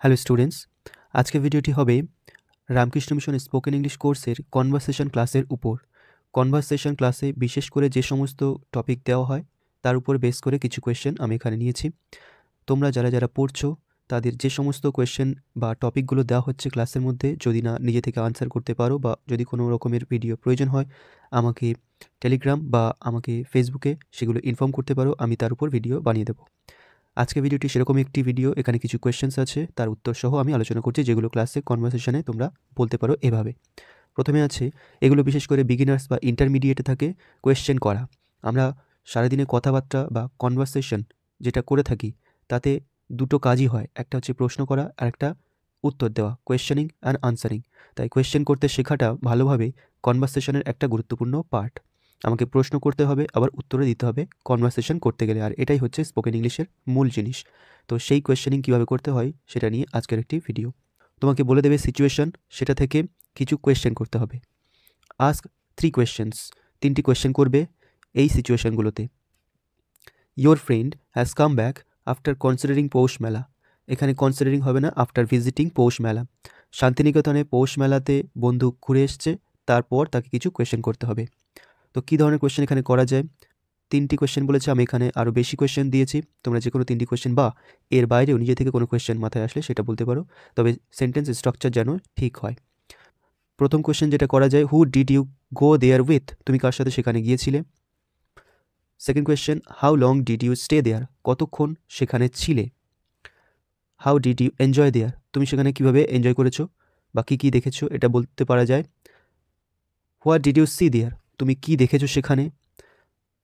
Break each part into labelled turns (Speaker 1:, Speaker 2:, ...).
Speaker 1: Hello students, আজকের ভিডিওটি হবে রামকৃষ্ণ মিশন স্পোকেন ইংলিশ কোর্সের কনভারসেশন ক্লাসের উপর। কনভারসেশন ক্লাসে বিশেষ করে যে সমস্ত টপিক দেওয়া হয় তার উপর বেস করে কিছু কোয়েশ্চেন আমি এখানে নিয়েছি। তোমরা যারা পড়ছো তাদের যে সমস্ত কোয়েশ্চেন বা টপিকগুলো দেওয়া হচ্ছে ক্লাসের মধ্যে যদি না নিজে থেকে আনসার করতে পারো বা যদি কোনো রকমের ভিডিও প্রয়োজন হয় আমাকে টেলিগ্রাম বা আমাকে ফেসবুকে সেগুলো ইনফর্ম করতে পারো, আমি তার উপর ভিডিও বানিয়ে দেবো। আজকে ভিডিওটি সেরকম একটি ভিডিও, এখানে কিছু কোয়েশ্চেন্স আছে তার উত্তর সহ আমি আলোচনা করছি, যেগুলো ক্লাসে কনভারসেশনে তোমরা বলতে পারো এভাবে। প্রথমে আছে, এগুলো বিশেষ করে বিগিনার্স বা ইন্টারমিডিয়েটে থাকে কোয়েশ্চেন করা। আমরা সারাদিনে কথাবার্তা বা কনভারসেশন যেটা করে থাকি তাতে দুটো কাজই হয়, একটা হচ্ছে প্রশ্ন করা আর একটা উত্তর দেওয়া, কোয়েশ্চেনিং অ্যান্ড আনসারিং। তাই কোয়েশ্চেন করতে শেখাটা ভালোভাবে কনভারসেশনের একটা গুরুত্বপূর্ণ পার্ট। আমাকে প্রশ্ন করতে হবে, আবার উত্তরে দিতে হবে কনভারসেশন করতে গেলে, আর এটাই হচ্ছে স্পোকেন ইংলিশের মূল জিনিস। তো সেই কোয়েশ্চেনিং কীভাবে করতে হয় সেটা নিয়ে আজকের একটি ভিডিও। তোমাকে বলে দেবে সিচুয়েশন, সেটা থেকে কিছু কোয়েশ্চেন করতে হবে। আস্ক 3 কোয়েশ্চেন্স, 3টি কোয়েশ্চেন করবে এই সিচুয়েশনগুলোতে। Your friend has come back after considering Poush Mela. এখানে কনসিডারিং হবে না, আফটার ভিজিটিং পৌষ মেলা। শান্তিনিকেতনে পৌষ মেলাতে বন্ধু ঘুরে এসছে, তারপর তাকে কিছু কোয়েশ্চেন করতে হবে। তো কী ধরনের কোয়েশ্চেন এখানে করা যায়? 3টি কোয়েশ্চেন বলেছে, আমি এখানে আরও বেশি কোয়েশ্চেন দিয়েছি। তোমরা যে কোনো 3টি কোয়েশ্চেন বা এর বাইরেও নিজে থেকে কোনো কোয়েশ্চেন মাথায় আসলে সেটা বলতে পারো, তবে সেন্টেন্স স্ট্রাকচার যেন ঠিক হয়। প্রথম কোয়েশ্চেন যেটা করা যায়, who did you go there with? তুমি কার সাথে সেখানে গিয়েছিলে? Second question, how long did you stay there? কতক্ষণ সেখানে ছিলে? How did you enjoy there? তুমি সেখানে কীভাবে এনজয় করেছো বা কী কী দেখেছো এটা বলতে পারা যায়। What did you see there? তুমি কী দেখেছো সেখানে?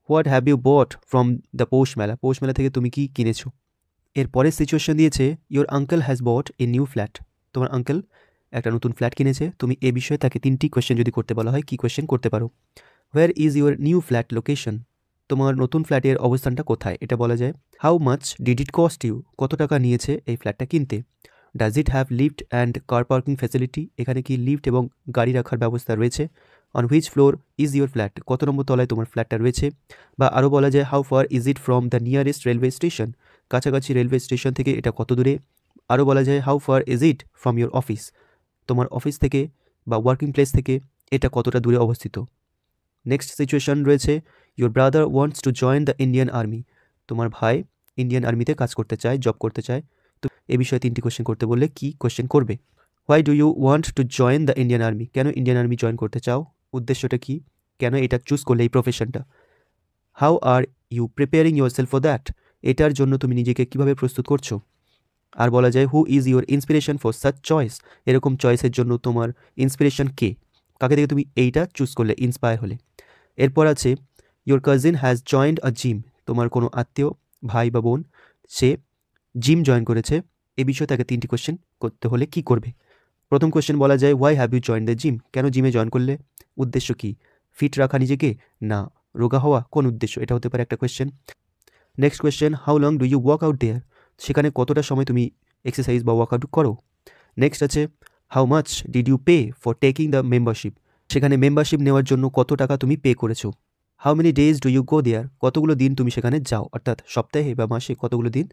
Speaker 1: What have you bought from the Poush Mela? Poush মেলা থেকে তুমি কি কিনেছো? এর পরের সিচুয়েশন দিয়েছে, your uncle has bought a new flat. তোমার আঙ্কেল একটা নতুন ফ্ল্যাট কিনেছে। তুমি এ বিষয়ে তাকে 3টি কোয়েশ্চেন যদি করতে বলা হয়, কী কোয়েশ্চেন করতে পারো? Where is your new flat location? তোমার নতুন ফ্ল্যাটের অবস্থানটা কোথায় এটা বলা যায়। How much did it cost you? কত টাকা নিয়েছে এই ফ্ল্যাটটা কিনতে? Does it have lift and car parking facility? এখানে কি লিফট এবং গাড়ি রাখার ব্যবস্থা রয়েছে? On which floor is your flat? কত নম্বর তলায় তোমার ফ্ল্যাটটা রয়েছে? বা আরও বলা যায়, how far is it from the nearest railway station? কাছাকাছি রেলওয়ে স্টেশন থেকে এটা কত দূরে? আরও বলা যায়, how far is it from your office? তোমার অফিস থেকে বা ওয়ার্কিং প্লেস থেকে এটা কতটা দূরে অবস্থিত? নেক্সট সিচুয়েশন রয়েছে, your brother wants to join the Indian army. তোমার ভাই ইন্ডিয়ান আর্মিতে কাজ করতে চায়, জব করতে চায়। তো এ বিষয়ে 3টি কোয়েশ্চেন করতে বললে কি কোয়েশ্চেন করবে? Why do you want to join the Indian army? কেন ইন্ডিয়ান আর্মি জয়েন করতে চাও? উদ্দেশ্যটা কি? কেন এটা চুজ করলে এই প্রফেশনটা? How are you preparing yourself for that? এটার জন্য তুমি নিজেকে কীভাবে প্রস্তুত করছো? আর বলা যায়, who is your inspiration for such choice? এরকম চয়েসের জন্য তোমার ইন্সপিরেশন কে? কাকে থেকে তুমি এইটা চুজ করলে, ইন্সপায়ার হলে? এরপর আছে, your cousin has joined a gym. তোমার কোনো আত্মীয়, ভাই বা বোন, সে জিম জয়েন করেছে। এ বিষয়ে তাকে 3টি কোয়েশ্চেন করতে হলে কি করবে? প্রথম কোয়েশ্চেন বলা যায়, why have you join the gym? কেন জিমে জয়েন করলে? উদ্দেশ্য কি? ফিট রাখা নিজেকে, না রোগা হওয়া? কোন উদ্দেশ্য? এটা হতে পারে একটা question. Next question, how long do you work out there? সেখানে কতটা সময় তুমি এক্সারসাইজ বা ওয়ার্কআউট করো? নেক্সট আছে, how much did you pay for taking the membership? সেখানে মেম্বারশিপ নেওয়ার জন্য কত টাকা তুমি পে করেছো? How many days do you go there? কতগুলো দিন তুমি সেখানে যাও, অর্থাৎ সপ্তাহে বা মাসে কতগুলো দিন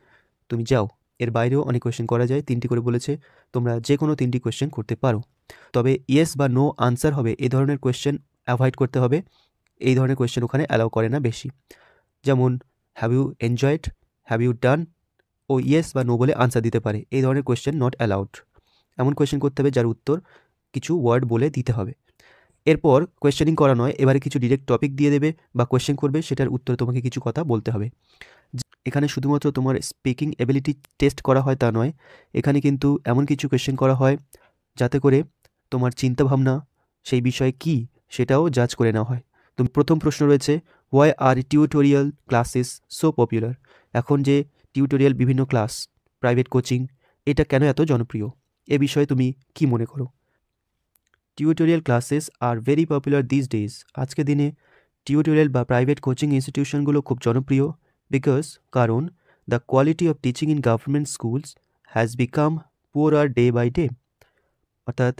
Speaker 1: তুমি যাও? এর বাইরেও অনেক কোয়েশ্চেন করা যায়, 3টি করে বলেছে, তোমরা যে কোনো 3টি কোয়েশ্চেন করতে পারো। তবে ইয়েস বা নো আনসার হবে এই ধরনের কোয়েশ্চেন অ্যাভয়েড করতে হবে। এই ধরনের কোয়েশ্চেন ওখানে অ্যালাউ করে না বেশি। যেমন have you enjoyed, have you done, ও ইয়েস বা নো বলে আনসার দিতে পারে। এই ধরনের কোয়েশ্চেন নট অ্যালাউড। এমন কোয়েশ্চেন করতে হবে যার উত্তর কিছু ওয়ার্ড বলে দিতে হবে। এরপর কোয়েশ্চেনিং করা নয়, এবারে কিছু ডিরেক্ট টপিক দিয়ে দেবে বা কোয়েশ্চেন করবে, সেটার উত্তরে তোমাকে কিছু কথা বলতে হবে। এখানে শুধুমাত্র তোমার স্পিকিং এবিলিটি টেস্ট করা হয় তা নয়, এখানে কিন্তু এমন কিছু কোয়েশ্চেন করা হয় যাতে করে তোমার চিন্তাভাবনা সেই বিষয়ে কি সেটাও জাজ করে নেওয়া হয়। তো প্রথম প্রশ্ন রয়েছে, why are tutorial classes so popular? এখন যে টিউটোরিয়াল বিভিন্ন ক্লাস, প্রাইভেট কোচিং, এটা কেন এত জনপ্রিয়? এ বিষয়ে তুমি কি মনে করো? Tutorial classes are very popular this days. আজকের দিনে টিউটোরিয়াল বা প্রাইভেট কোচিং ইনস্টিটিউশনগুলো খুব জনপ্রিয়। কারণ the quality of teaching in government schools has become poor day by day. অর্থাৎ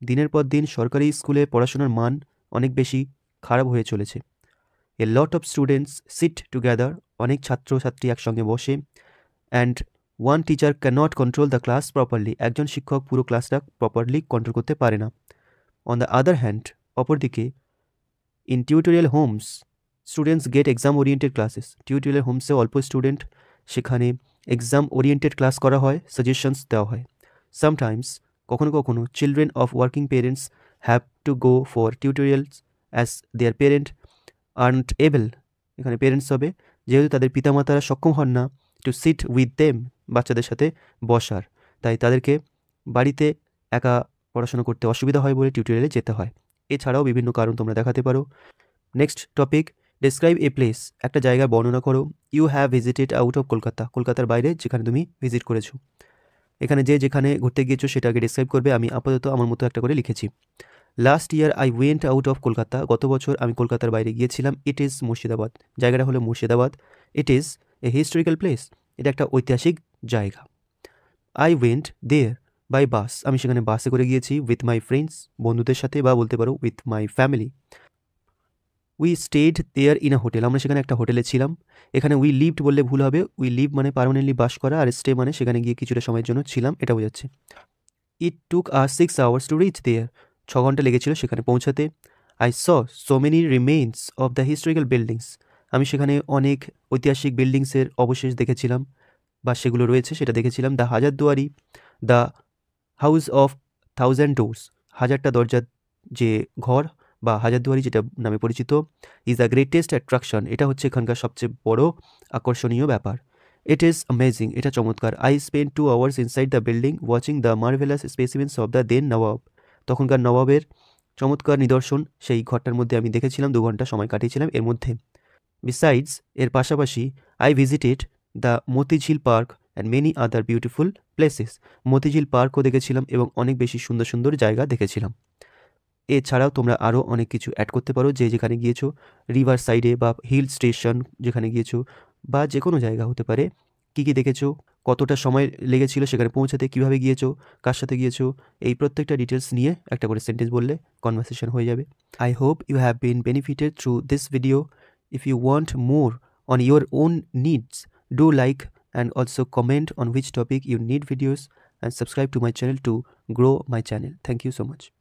Speaker 1: দিনের পর দিন সরকারি স্কুলে পড়াশোনার মান অনেক বেশি খারাপ হয়ে চলেছে। A lot of students sit together, অনেক ছাত্রছাত্রী একসঙ্গে বসে, and one teacher cannot control the class properly, একজন শিক্ষক পুরো ক্লাসটা প্রপারলি কন্ট্রোল করতে পারে না। অন দ্য আদার হ্যান্ড, অপরদিকে, in tutorial homes students get exam oriented classes, tutorial হোমসে অল্প স্টুডেন্ট, সেখানে এক্সাম ওরিয়েন্টেড ক্লাস করা হয়, সাজেশনস দেওয়া হয়। সামটাইমস, কখনো কখনো, children of working parents have to go for tutorials as their parent aren't able, এখানে পেরেন্টস হবে যেহেতু তাদের পিতামাতারা সক্ষম হন না টু সিট উইথ দেম, বাচ্চাদের সাথে বসার, তাই তাদেরকে বাড়িতে একা পড়াশোনা করতে অসুবিধা হয় বলে টিউটোরিয়ালে যেতে হয়। এছাড়াও বিভিন্ন কারণ তোমরা দেখাতে পারো। Next topic, describe a place, একটা জায়গার বর্ণনা করো। You have visited out of Kolkata, কলকাতার বাইরে যেখানে তুমি ভিজিট করেছো। এখানে যেখানে ঘুরতে গিয়েছো সেটাকে ডেসক্রাইব করবে। আমি আপাতত আমার মতো একটা করে লিখেছি। Last year I went out of Kolkata, গত বছর আমি কলকাতার বাইরে গিয়েছিলাম। ইট ইজ মুর্শিদাবাদ, জায়গাটা হলো Murshidabad. It is a historical place, এটা একটা ঐতিহাসিক জায়গা। I went there by bus, আমি সেখানে বাসে করে গিয়েছি। উইথ মাই ফ্রেন্ডস, বন্ধুদের সাথে, বা বলতে পারো with my family. We stayed there in a hotel, আমরা সেখানে একটা হোটেলে ছিলাম। এখানে উই লিভড বললে ভুল হবে, উই লিভ মানে পার্মানেন্টলি বাস করা, আর স্টে মানে সেখানে গিয়ে কিছুটা সময়ের জন্য ছিলাম, এটা বোঝাচ্ছে। ইট টুক আস 6 hours টু রিচ দেয়ার, 6 ঘন্টা লেগেছিল সেখানে পৌঁছাতে। I saw so many remains of the historical buildings, আমি সেখানে অনেক ঐতিহাসিক বিল্ডিংসের অবশেষ দেখেছিলাম, বা সেগুলো রয়েছে সেটা দেখেছিলাম। The Hazarduari, the house of thousand doors, হাজারটা দরজার যে ঘর বা হাজারদুয়ারি যেটা নামে পরিচিত, ইজ দ্য গ্রেটেস্ট অ্যাট্রাকশন, এটা হচ্ছে এখানকার সবচেয়ে বড় আকর্ষণীয় ব্যাপার। ইট ইজ অ্যামেজিং, এটা চমৎকার। I spend 2 hours inside the building watching the marvellous specimens of the then nawab, তখনকার নবাবের চমৎকার নিদর্শন সেই ঘরটার মধ্যে আমি দেখেছিলাম, 2 ঘন্টা সময় কাটিয়েছিলাম এর মধ্যে। বিসাইডস, এর পাশাপাশি, I visited the Motijheel park and many other beautiful places, Motijheel পার্কও দেখেছিলাম এবং অনেক বেশি সুন্দর সুন্দর জায়গা দেখেছিলাম। এছাড়াও তোমরা আরও অনেক কিছু অ্যাড করতে পারো, যেখানে গিয়েছো, রিভার সাইডে বা হিল স্টেশন যেখানে গিয়েছো, বা যে কোনো জায়গা হতে পারে। কী কী দেখেছো, কতটা সময় লেগেছিল সেখানে পৌঁছাতে, কীভাবে গিয়েছো, কার সাথে গিয়েছো, এই প্রত্যেকটা ডিটেলস নিয়ে একটা করে সেন্টেন্স বললে কনভারসেশন হয়ে যাবে। I hope you have been benefited through this video. If you want more on your own needs, do like and also comment on which topic you need videos, and subscribe to my channel to grow my channel. Thank you so much.